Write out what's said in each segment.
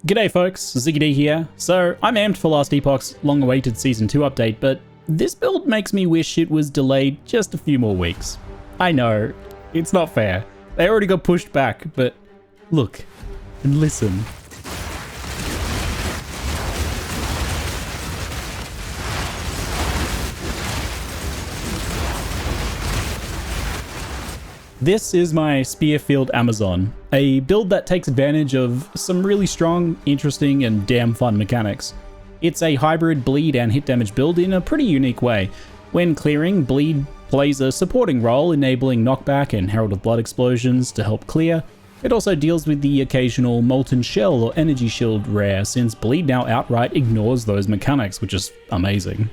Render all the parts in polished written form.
G'day folks, ZiggyD here. So, I'm amped for Last Epoch's long-awaited Season 2 update, but this build makes me wish it was delayed just a few more weeks. I know, it's not fair. They already got pushed back, but look and listen. This is my Spearfield Amazon, a build that takes advantage of some really strong, interesting, and damn fun mechanics. It's a hybrid bleed and hit damage build in a pretty unique way. When clearing, bleed plays a supporting role, enabling knockback and Herald of Blood explosions to help clear. It also deals with the occasional molten shell or energy shield rare, since bleed now outright ignores those mechanics, which is amazing.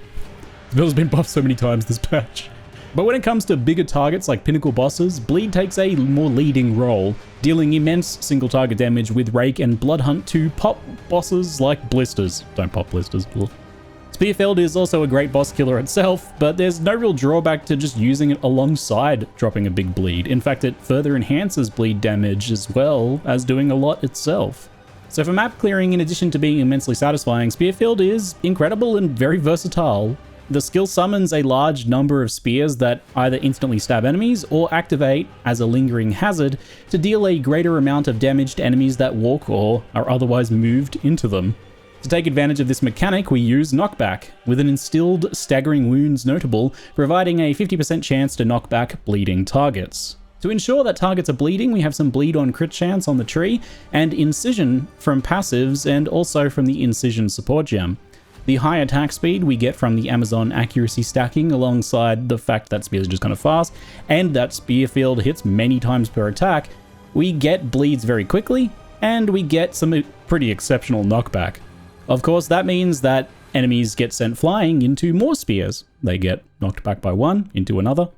The build's been buffed so many times this patch. But when it comes to bigger targets like pinnacle bosses, bleed takes a more leading role, dealing immense single target damage with Rake and Bloodhunt to pop bosses like blisters. Don't pop blisters. Spearfield is also a great boss killer itself, but there's no real drawback to just using it alongside dropping a big bleed. In fact, it further enhances bleed damage as well as doing a lot itself. So for map clearing, in addition to being immensely satisfying, Spearfield is incredible and very versatile. The skill summons a large number of spears that either instantly stab enemies or activate as a lingering hazard to deal a greater amount of damage to enemies that walk or are otherwise moved into them. To take advantage of this mechanic, we use Knockback, with an instilled staggering wounds notable, providing a 50% chance to knock back bleeding targets. To ensure that targets are bleeding, we have some bleed on crit chance on the tree, and incision from passives and also from the incision support gem. The high attack speed we get from the Amazon accuracy stacking, alongside the fact that spears are just kind of fast, and that Spearfield hits many times per attack, we get bleeds very quickly, and we get some pretty exceptional knockback. Of course, that means that enemies get sent flying into more spears. They get knocked back by one, into another,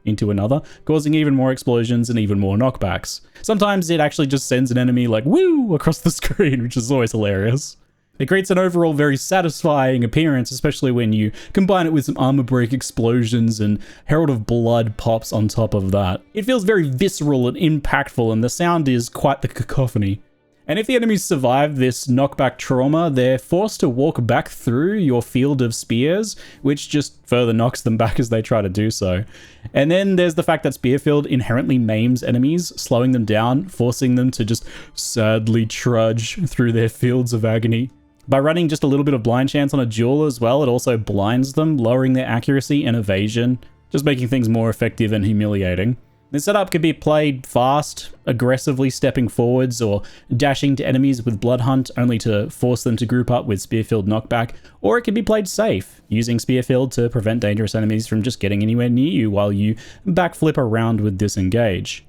causing even more explosions and even more knockbacks. Sometimes it actually just sends an enemy like woo across the screen, which is always hilarious. It creates an overall very satisfying appearance, especially when you combine it with some armor break explosions and Herald of Blood pops on top of that. It feels very visceral and impactful, and the sound is quite the cacophony. And if the enemies survive this knockback trauma, they're forced to walk back through your field of spears, which just further knocks them back as they try to do so. And then there's the fact that Spearfield inherently maims enemies, slowing them down, forcing them to just sadly trudge through their fields of agony. By running just a little bit of blind chance on a duel as well, it also blinds them, lowering their accuracy and evasion, just making things more effective and humiliating. This setup can be played fast, aggressively stepping forwards or dashing to enemies with Bloodhunt only to force them to group up with Spearfield knockback, or it can be played safe, using Spearfield to prevent dangerous enemies from just getting anywhere near you while you backflip around with disengage.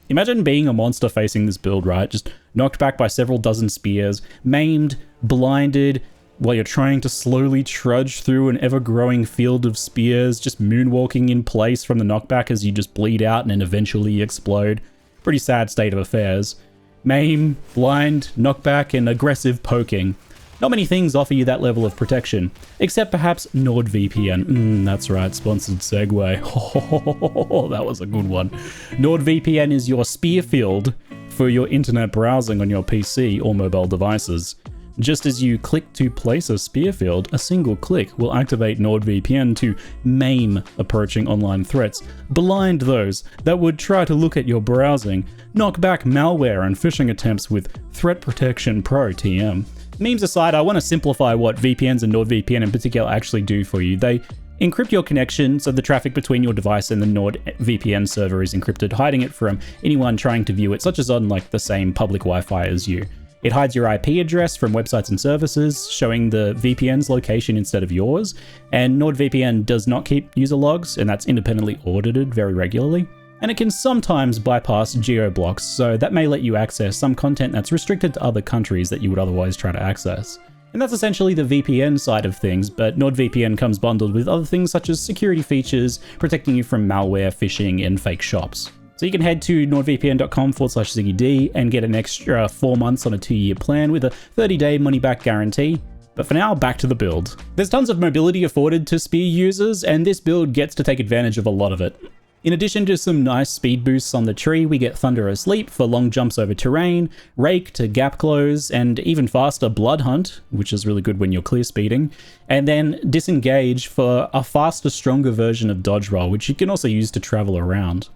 Imagine being a monster facing this build, right? Just knocked back by several dozen spears, maimed, blinded, while you're trying to slowly trudge through an ever-growing field of spears, just moonwalking in place from the knockback as you just bleed out and then eventually explode. Pretty sad state of affairs. Maim, blind, knockback, and aggressive poking. Not many things offer you that level of protection, except perhaps NordVPN. That's right, sponsored segue. Oh, that was a good one. NordVPN is your Spearfield for your internet browsing on your PC or mobile devices. Just as you click to place a Spearfield, a single click will activate NordVPN to maim approaching online threats, blind those that would try to look at your browsing, knock back malware and phishing attempts with Threat Protection Pro TM. Memes aside, I want to simplify what VPNs and NordVPN in particular actually do for you. They encrypt your connection, so the traffic between your device and the NordVPN server is encrypted, hiding it from anyone trying to view it, such as on like the same public Wi-Fi as you. It hides your IP address from websites and services, showing the VPN's location instead of yours, and NordVPN does not keep user logs, and that's independently audited very regularly. And it can sometimes bypass geo-blocks, so that may let you access some content that's restricted to other countries that you would otherwise try to access. And that's essentially the VPN side of things, but NordVPN comes bundled with other things such as security features, protecting you from malware, phishing, and fake shops. So you can head to nordvpn.com/ZiggyD and get an extra 4 months on a 2-year plan with a 30-day money-back guarantee. But for now, back to the build. There's tons of mobility afforded to Spear users, and this build gets to take advantage of a lot of it. In addition to some nice speed boosts on the tree, we get Thunderous Leap for long jumps over terrain, Rake to gap close, and even faster Bloodhunt, which is really good when you're clear speeding, and then Disengage for a faster, stronger version of Dodge Roll, which you can also use to travel around.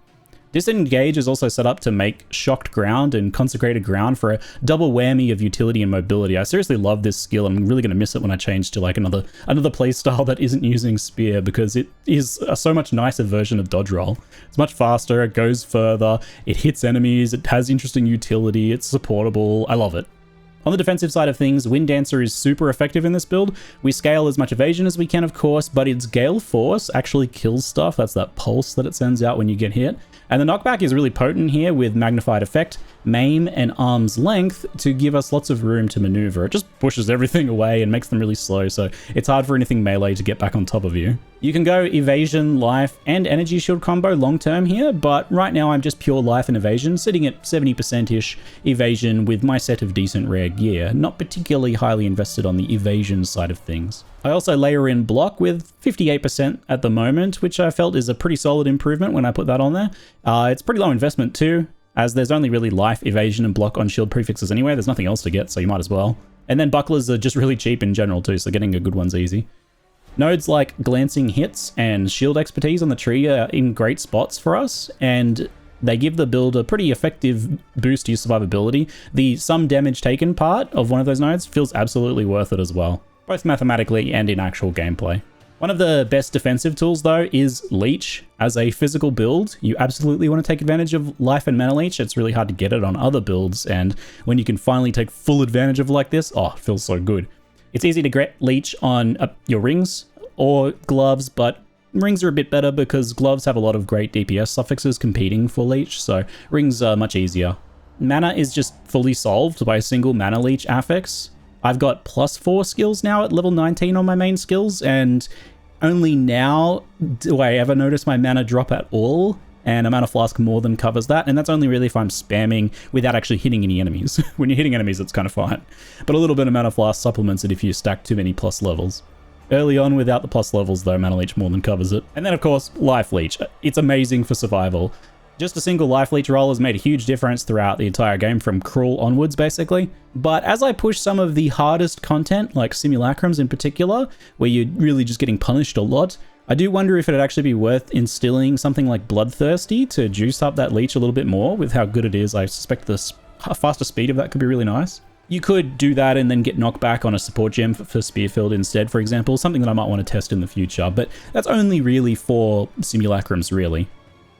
Disengage is also set up to make Shocked Ground and Consecrated Ground for a double whammy of utility and mobility. I seriously love this skill, and I'm really going to miss it when I change to like another playstyle that isn't using Spear, because it is a so much nicer version of Dodge Roll. It's much faster, it goes further, it hits enemies, it has interesting utility, it's supportable. I love it. On the defensive side of things, Wind Dancer is super effective in this build. We scale as much evasion as we can, of course, but its Gale Force actually kills stuff. That's that pulse that it sends out when you get hit. And the knockback is really potent here with Magnified Effect, Maim, and Arm's Length to give us lots of room to maneuver. It just pushes everything away and makes them really slow, so it's hard for anything melee to get back on top of you. You can go Evasion, Life, and Energy Shield combo long term here, but right now I'm just pure Life and Evasion, sitting at 70%-ish Evasion with my set of decent rare gear, not particularly highly invested on the Evasion side of things. I also layer in Block with 58% at the moment, which I felt is a pretty solid improvement when I put that on there. It's pretty low investment too, as there's only really Life, Evasion, and Block on shield prefixes anyway. There's nothing else to get, so you might as well. And then Bucklers are just really cheap in general too, so getting a good one's easy. Nodes like Glancing Hits and Shield Expertise on the tree are in great spots for us, and they give the build a pretty effective boost to your survivability. The some damage taken part of one of those nodes feels absolutely worth it as well, both mathematically and in actual gameplay. One of the best defensive tools though is Leech. As a physical build, you absolutely want to take advantage of Life and Mana Leech. It's really hard to get it on other builds, and when you can finally take full advantage of like this, oh, it feels so good. It's easy to get Leech on your rings or gloves, but rings are a bit better because gloves have a lot of great DPS suffixes competing for Leech, so rings are much easier. Mana is just fully solved by a single Mana Leech affix. I've got +4 skills now at level 19 on my main skills, and only now do I ever notice my mana drop at all, and a Mana Flask more than covers that, and that's only really if I'm spamming without actually hitting any enemies. When you're hitting enemies, it's kind of fine. But a little bit of Mana Flask supplements it if you stack too many plus levels. Early on, without the plus levels though, Mana Leech more than covers it. And then of course, Life Leech. It's amazing for survival. Just a single Life Leech roll has made a huge difference throughout the entire game, from Crawl onwards basically. But as I push some of the hardest content, like Simulacrums in particular, where you're really just getting punished a lot, I do wonder if it'd actually be worth instilling something like Bloodthirsty to juice up that Leech a little bit more. With how good it is, I suspect the faster speed of that could be really nice. You could do that and then get Knockback on a support gem for Spearfield instead, for example, something that I might want to test in the future, but that's only really for Simulacrums really,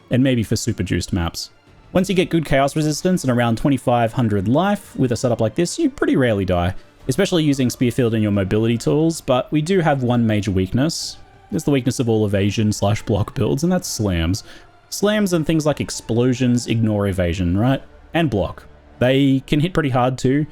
and maybe for super juiced maps. Once you get good chaos resistance and around 2500 life with a setup like this, you pretty rarely die, especially using Spearfield and your mobility tools, but we do have one major weakness. It's the weakness of all evasion / block builds, and that's slams. Slams and things like explosions ignore evasion, right? And block. They can hit pretty hard too.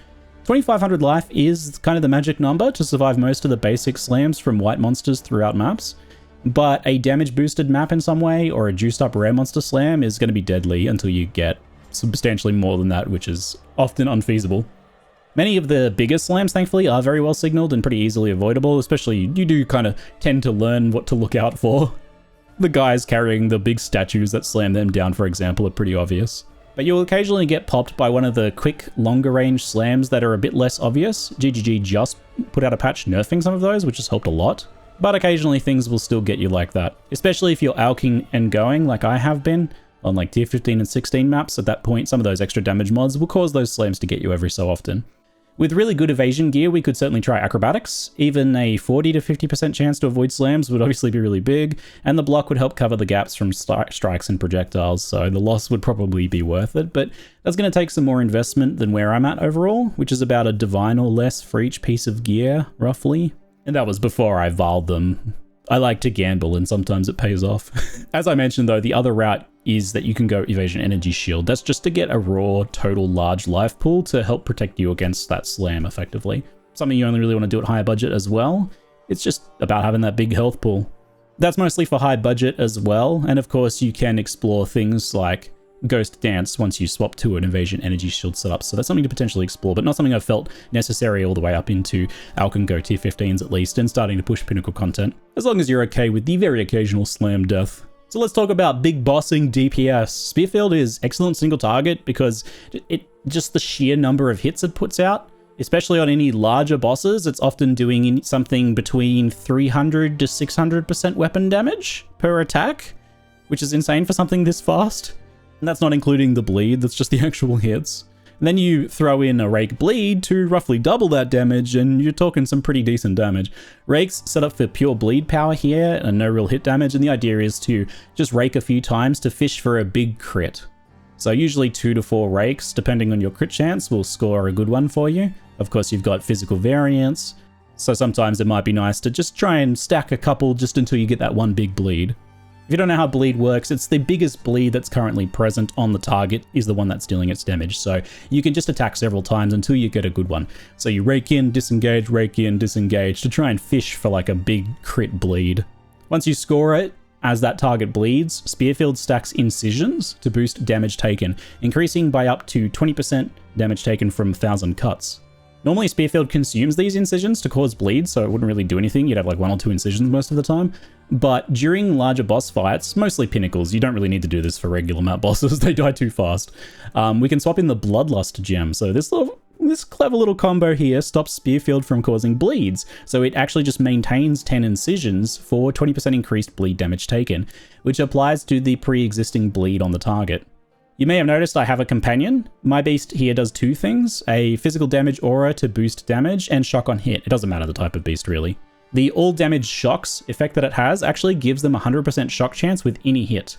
2500 life is kind of the magic number to survive most of the basic slams from white monsters throughout maps, but a damage boosted map in some way or a juiced up rare monster slam is going to be deadly until you get substantially more than that, which is often unfeasible. Many of the bigger slams, thankfully, are very well signaled and pretty easily avoidable, especially you do kind of tend to learn what to look out for. The guys carrying the big statues that slam them down, for example, are pretty obvious. But you'll occasionally get popped by one of the quick, longer range slams that are a bit less obvious. ZiggyD just put out a patch nerfing some of those, which has helped a lot. But occasionally things will still get you like that, especially if you're alking and going like I have been on like tier 15 and 16 maps. At that point, some of those extra damage mods will cause those slams to get you every so often. With really good evasion gear, we could certainly try acrobatics. Even a 40 to 50% chance to avoid slams would obviously be really big, and the block would help cover the gaps from strikes and projectiles, so the loss would probably be worth it, but that's going to take some more investment than where I'm at overall, which is about a divine or less for each piece of gear, roughly. And that was before I viled them. I like to gamble, and sometimes it pays off. As I mentioned though, the other route is that you can go Evasion Energy Shield. That's just to get a raw, total large life pool to help protect you against that slam effectively. Something you only really want to do at higher budget as well. It's just about having that big health pool. That's mostly for high budget as well, and of course you can explore things like Ghost Dance once you swap to an Evasion Energy Shield setup, so that's something to potentially explore, but not something I've felt necessary all the way up into Alk and Go tier 15s at least, and starting to push pinnacle content, as long as you're okay with the very occasional slam death. So let's talk about big bossing DPS. Spearfield is excellent single target because it just the sheer number of hits it puts out, especially on any larger bosses, it's often doing something between 300 to 600% weapon damage per attack, which is insane for something this fast. And that's not including the bleed, that's just the actual hits. And then you throw in a Rake bleed to roughly double that damage, and you're talking some pretty decent damage. Rake's set up for pure bleed power here and no real hit damage, and the idea is to just rake a few times to fish for a big crit. So usually 2 to 4 rakes, depending on your crit chance, will score a good one for you. Of course, you've got physical variance, so sometimes it might be nice to just try and stack a couple just until you get that one big bleed. If you don't know how bleed works, it's the biggest bleed that's currently present on the target is the one that's dealing its damage. So you can just attack several times until you get a good one. So you rake in, disengage to try and fish for like a big crit bleed. Once you score it, as that target bleeds, Spearfield stacks incisions to boost damage taken, increasing by up to 20% damage taken from 1,000 cuts. Normally, Spearfield consumes these incisions to cause bleed, so it wouldn't really do anything. You'd have like 1 or 2 incisions most of the time. But during larger boss fights, mostly pinnacles, you don't really need to do this for regular map bosses. They die too fast. We can swap in the Bloodlust gem. So this clever little combo here stops Spearfield from causing bleeds. So it actually just maintains 10 incisions for 20% increased bleed damage taken, which applies to the pre-existing bleed on the target. You may have noticed I have a companion. My beast here does 2 things, a physical damage aura to boost damage and shock on hit. It doesn't matter the type of beast really. The all damage shocks effect that it has actually gives them 100% shock chance with any hit.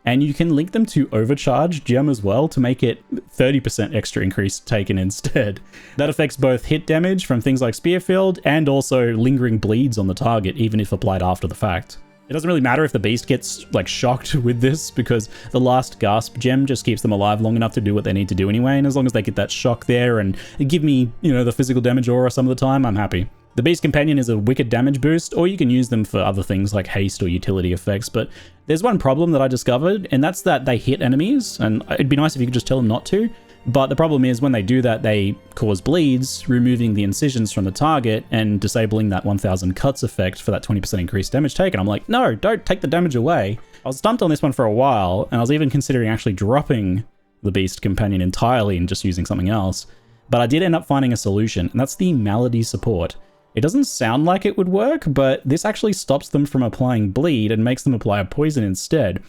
And you can link them to overcharge gem as well to make it 30% extra increase taken instead. That affects both hit damage from things like Spearfield and also lingering bleeds on the target even if applied after the fact. It doesn't really matter if the beast gets like shocked with this because the last gasp gem just keeps them alive long enough to do what they need to do anyway, and as long as they get that shock there and give me, the physical damage aura some of the time, I'm happy. The beast companion is a wicked damage boost, or you can use them for other things like haste or utility effects, but there's one problem that I discovered, and that's that they hit enemies, and it'd be nice if you could just tell them not to. But the problem is when they do that, they cause bleeds, removing the incisions from the target and disabling that 1000 cuts effect for that 20% increased damage taken. I'm like, no, don't take the damage away. I was stumped on this one for a while, and I was even considering actually dropping the Beast Companion entirely and just using something else. But I did end up finding a solution, and that's the Malady support. It doesn't sound like it would work, but this actually stops them from applying bleed and makes them apply a poison instead.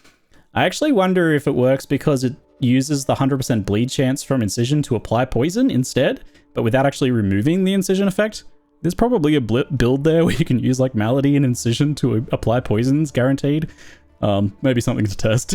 I actually wonder if it works because it uses the 100% bleed chance from incision to apply poison instead, but without actually removing the incision effect. There's probably a build there where you can use like Malady and incision to apply poisons, guaranteed. Maybe something to test.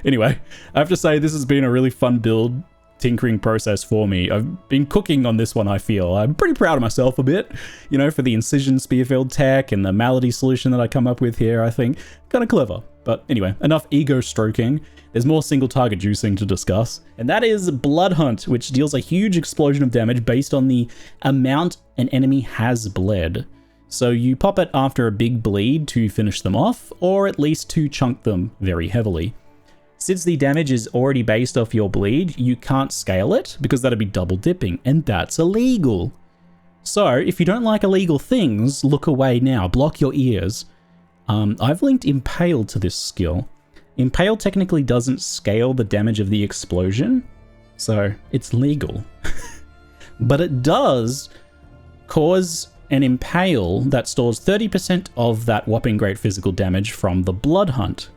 Anyway, I have to say this has been a really fun build tinkering process for me. I've been cooking on this one, I feel. I'm pretty proud of myself a bit, for the incision Spearfield tech and the Malady solution that I come up with here. I think kind of clever. But anyway, enough ego stroking. There's more single target juicing to discuss, and that is Bloodhunt, which deals a huge explosion of damage based on the amount an enemy has bled. So you pop it after a big bleed to finish them off, or at least to chunk them very heavily. Since the damage is already based off your bleed, you can't scale it because that'd be double dipping, and that's illegal. So if you don't like illegal things, look away now, block your ears. I've linked Impale to this skill. Impale technically doesn't scale the damage of the explosion, so it's legal. But it does cause an Impale that stores 30% of that whopping great physical damage from the Bloodhunt.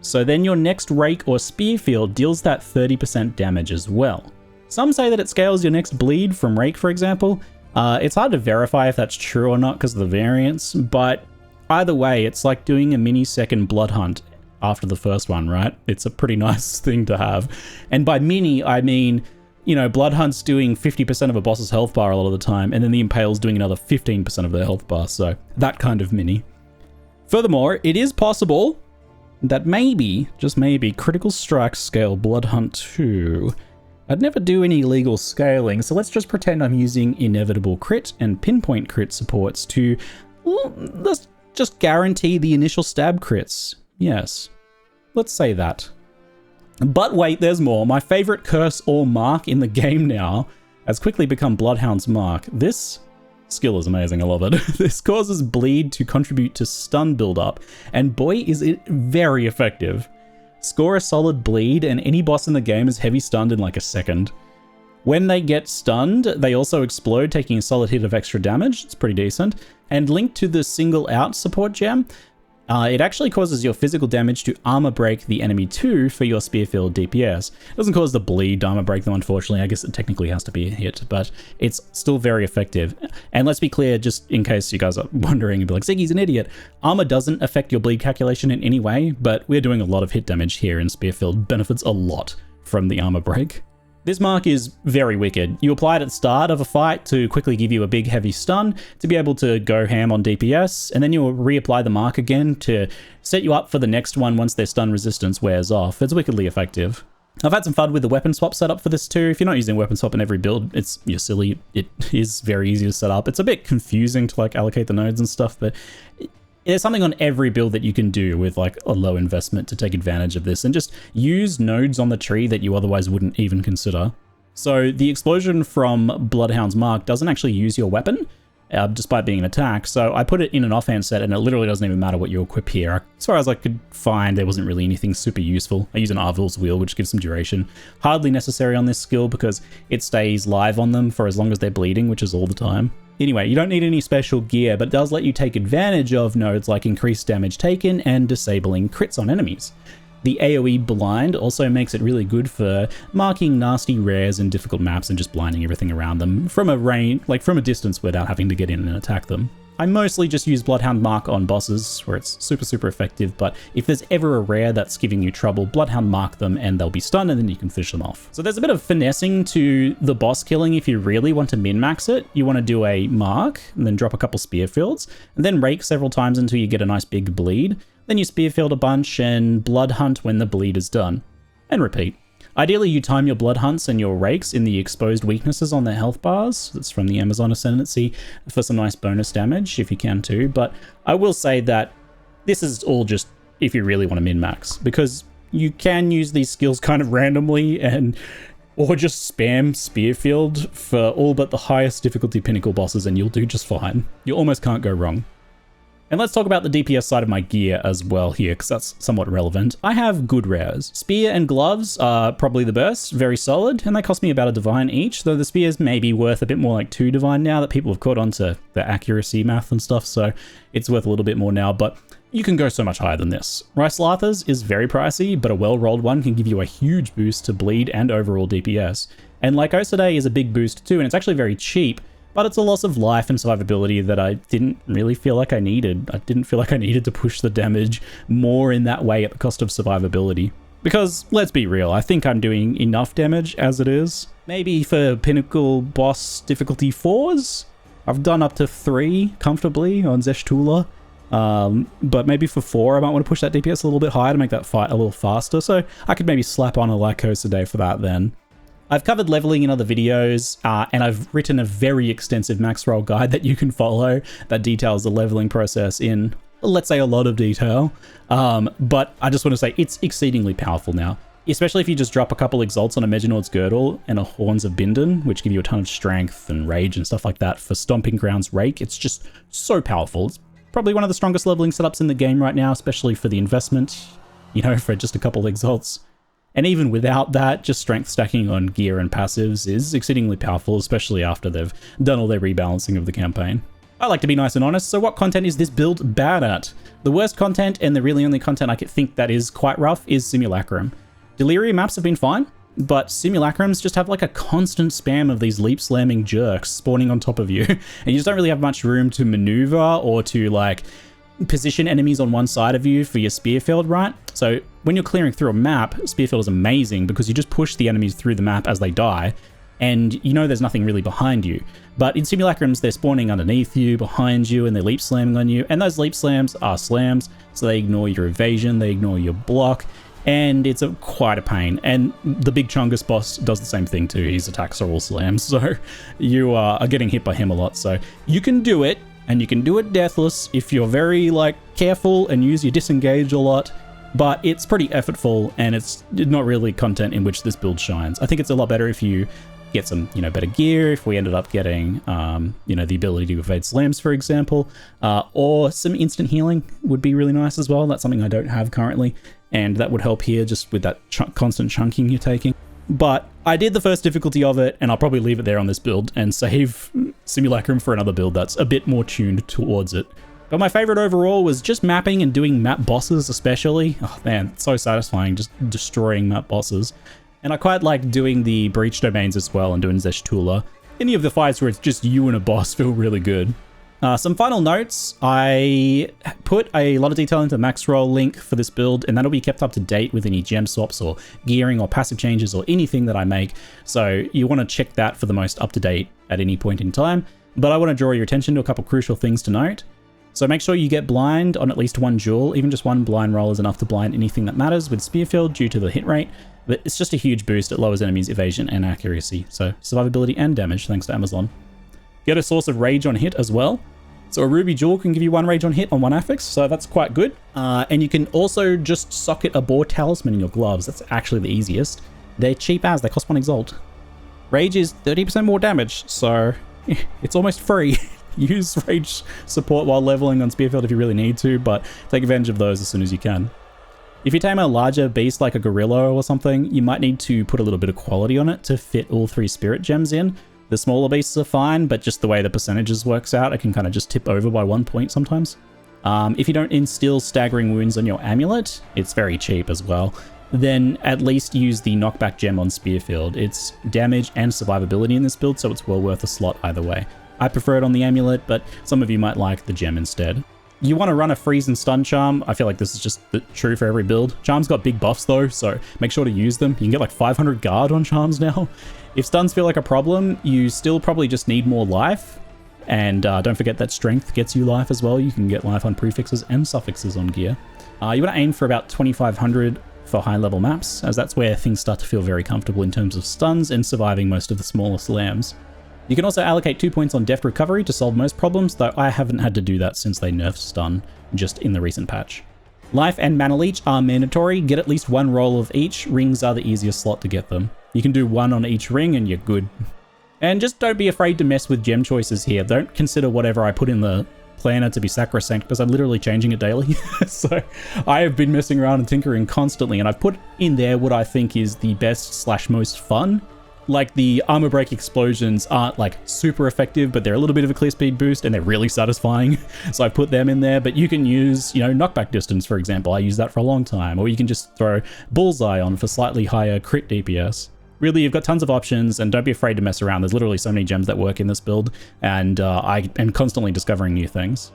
So then your next Rake or Spearfield deals that 30% damage as well. Some say that it scales your next bleed from Rake, for example. It's hard to verify if that's true or not because of the variance, but either way, it's like doing a mini second Bloodhunt after the first one, right? It's a pretty nice thing to have. And by mini, I mean, Bloodhunt's doing 50% of a boss's health bar a lot of the time, and then the Impale's doing another 15% of their health bar, so that kind of mini. Furthermore, it is possible that maybe, just maybe, critical strikes scale Bloodhunt too. I'd never do any legal scaling, so let's just pretend I'm using inevitable crit and pinpoint crit supports to, let's just guarantee the initial stab crits. Yes, let's say that. But wait, there's more. My favorite curse or mark in the game now has quickly become Bloodhounds Mark. This Skill is amazing, I love it. This causes bleed to contribute to stun build-up, and boy is it very effective. Score a solid bleed, and any boss in the game is heavy stunned in like a second. When they get stunned, they also explode, taking a solid hit of extra damage. It's pretty decent. And linked to the single out support gem, it actually causes your physical damage to armor break the enemy too for your Spearfield DPS. It doesn't cause the bleed to armor break them, unfortunately. I guess it technically has to be a hit, but it's still very effective. And let's be clear, just in case you guys are wondering, and be like, Ziggy's an idiot. Armor doesn't affect your bleed calculation in any way, but we're doing a lot of hit damage here, and Spearfield benefits a lot from the armor break. This mark is very wicked. You apply it at the start of a fight to quickly give you a big heavy stun to be able to go ham on DPS, and then you'll reapply the mark again to set you up for the next one once their stun resistance wears off. It's wickedly effective. I've had some fun with the weapon swap setup for this too. If you're not using weapon swap in every build, you're silly. It is very easy to set up. It's a bit confusing to like allocate the nodes and stuff, but there's something on every build that you can do with like a low investment to take advantage of this, and just use nodes on the tree that you otherwise wouldn't even consider. So the explosion from Bloodhounds Mark doesn't actually use your weapon, despite being an attack. So I put it in an offhand set, and it literally doesn't even matter what you equip here. As far as I could find, there wasn't really anything super useful. I use an Arvil's Wheel, which gives some duration. Hardly necessary on this skill because it stays live on them for as long as they're bleeding, which is all the time. Anyway, you don't need any special gear, but it does let you take advantage of nodes like increased damage taken and disabling crits on enemies. The AoE blind also makes it really good for marking nasty rares in difficult maps and just blinding everything around them from a distance without having to get in and attack them. I mostly just use Bloodhound Mark on bosses where it's super effective, but if there's ever a rare that's giving you trouble, Bloodhound Mark them and they'll be stunned, and then you can finish them off. So there's a bit of finessing to the boss killing if you really want to min-max it. You want to do a mark, and then drop a couple Spearfields, and then rake several times until you get a nice big bleed. Then you Spearfield a bunch and Bloodhunt when the bleed is done. And repeat. Ideally, you time your Bloodhunts and your rakes in the exposed weaknesses on their health bars. That's from the Amazon Ascendancy for some nice bonus damage, if you can too. But I will say that this is all just if you really want to min-max, because you can use these skills kind of randomly or just spam Spearfield for all but the highest difficulty pinnacle bosses, and you'll do just fine. You almost can't go wrong. And let's talk about the DPS side of my gear as well here, because that's somewhat relevant. I have good rares. Spear and gloves are probably the best, very solid, and they cost me about a divine each, though the spears may be worth a bit more like 2 divine now that people have caught on to the accuracy math and stuff, so it's worth a little bit more now, but you can go so much higher than this. Rice Lathers is very pricey, but a well-rolled one can give you a huge boost to bleed and overall DPS. And Lycosidé is a big boost too, and it's actually very cheap, but it's a loss of life and survivability that I didn't really feel like I needed. I didn't feel like I needed to push the damage more in that way at the cost of survivability. Because, let's be real, I think I'm doing enough damage as it is. Maybe for Pinnacle Boss difficulty 4s, I've done up to 3 comfortably on Zeshtula. But maybe for 4, I might want to push that DPS a little bit higher to make that fight a little faster, so I could maybe slap on a Lycosidé for that then. I've covered leveling in other videos, and I've written a very extensive max roll guide that you can follow that details the leveling process in, let's say, a lot of detail. But I just want to say it's exceedingly powerful now, especially if you just drop a couple exalts on a Meginord's Girdle and a Horns of Bindon, which give you a ton of strength and rage and stuff like that for Stomping Grounds Rake. It's just so powerful. It's probably one of the strongest leveling setups in the game right now, especially for the investment, you know, for just a couple exalts. And even without that, just strength stacking on gear and passives is exceedingly powerful, especially after they've done all their rebalancing of the campaign. I like to be nice and honest, so what content is this build bad at? The worst content, and the really only content I could think that is quite rough, is Simulacrum. Delirium maps have been fine, but Simulacrums just have like a constant spam of these leap slamming jerks spawning on top of you, and you just don't really have much room to maneuver or to like position enemies on one side of you for your Spearfield, right? So when you're clearing through a map, Spearfield is amazing because you just push the enemies through the map as they die, and you know there's nothing really behind you. But in Simulacrums, they're spawning underneath you, behind you, and they're leap slamming on you, and those leap slams are slams, so they ignore your evasion, they ignore your block, and it's quite a pain. And the big Chungus boss does the same thing too. His attacks are all slams, so you are getting hit by him a lot. So you can do it, and you can do it deathless if you're very careful and use your disengage a lot, but it's pretty effortful, and it's not really content in which this build shines. I think it's a lot better if you get some, you know, better gear if we ended up getting, you know, the ability to evade slams, for example, or some instant healing would be really nice as well. That's something I don't have currently, and that would help here just with that constant chunking you're taking. But I did the first difficulty of it, and I'll probably leave it there on this build and save Simulacrum for another build that's a bit more tuned towards it. But my favorite overall was just mapping and doing map bosses especially. Oh man, it's so satisfying just destroying map bosses. And I quite like doing the breach domains as well and doing Zeshtula. Any of the fights where it's just you and a boss feel really good. Some final notes, I put a lot of detail into the max roll link for this build, and that'll be kept up to date with any gem swaps or gearing or passive changes or anything that I make. So you want to check that for the most up to date at any point in time. But I want to draw your attention to a couple crucial things to note. So make sure you get blind on at least one duel. Even just one blind roll is enough to blind anything that matters with Spearfield due to the hit rate. But it's just a huge boost. It lowers enemies' evasion and accuracy. So survivability and damage thanks to Amazon. Get a source of rage on hit as well. So a ruby jewel can give you 1 rage on hit on 1 affix, so that's quite good. And you can also just socket a boar talisman in your gloves. That's actually the easiest. They're cheap as, they cost 1 exalt. Rage is 30% more damage, so it's almost free. Use rage support while leveling on Spearfield if you really need to, but take advantage of those as soon as you can. If you tame a larger beast like a gorilla or something, you might need to put a little bit of quality on it to fit all 3 spirit gems in. The smaller beasts are fine, but just the way the percentages works out, it can kind of just tip over by 1 point sometimes. If you don't instill staggering wounds on your amulet, it's very cheap as well, then at least use the knockback gem on Spearfield. It's damage and survivability in this build, so it's well worth a slot either way. I prefer it on the amulet, but some of you might like the gem instead. You want to run a freeze and stun charm. I feel like this is just true for every build. Charms got big buffs though, so make sure to use them. You can get like 500 guard on charms now. If stuns feel like a problem, you still probably just need more life. And don't forget that strength gets you life as well. You can get life on prefixes and suffixes on gear. You want to aim for about 2500 for high level maps, as that's where things start to feel very comfortable in terms of stuns and surviving most of the smaller slams. You can also allocate 2 points on deft recovery to solve most problems, though I haven't had to do that since they nerfed stun just in the recent patch. Life and mana leech are mandatory. Get at least 1 roll of each. Rings are the easiest slot to get them. You can do 1 on each ring and you're good. And just don't be afraid to mess with gem choices here. Don't consider whatever I put in the planner to be sacrosanct, because I'm literally changing it daily. So I have been messing around and tinkering constantly, and I've put in there what I think is the best / most fun. Like the armor break explosions aren't like super effective, but they're a little bit of a clear speed boost and they're really satisfying. So I put them in there, but you can use, you know, knockback distance, for example. I use that for a long time, or you can just throw bullseye on for slightly higher crit DPS. Really, you've got tons of options, and don't be afraid to mess around. There's literally so many gems that work in this build, and I am constantly discovering new things.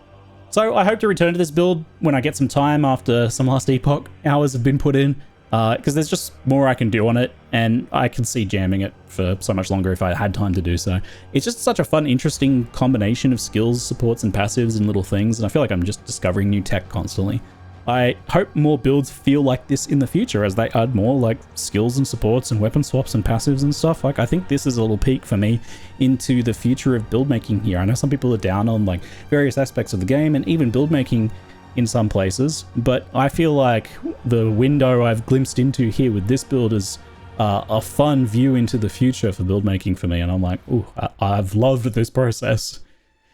So I hope to return to this build when I get some time after some Last Epoch hours have been put in. Because there's just more I can do on it, and I can see jamming it for so much longer if I had time to do so. It's just such a fun, interesting combination of skills, supports, and passives and little things, and I feel like I'm just discovering new tech constantly. I hope more builds feel like this in the future as they add more like skills and supports and weapon swaps and passives and stuff. Like, I think this is a little peek for me into the future of build making here. I know some people are down on like various aspects of the game and even build making in some places, but I feel like the window I've glimpsed into here with this build is a fun view into the future for build making for me, and I'm like, ooh, I've loved this process.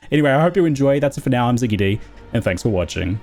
Anyway, I hope you enjoy. That's it for now. I'm ZiggyD, and thanks for watching.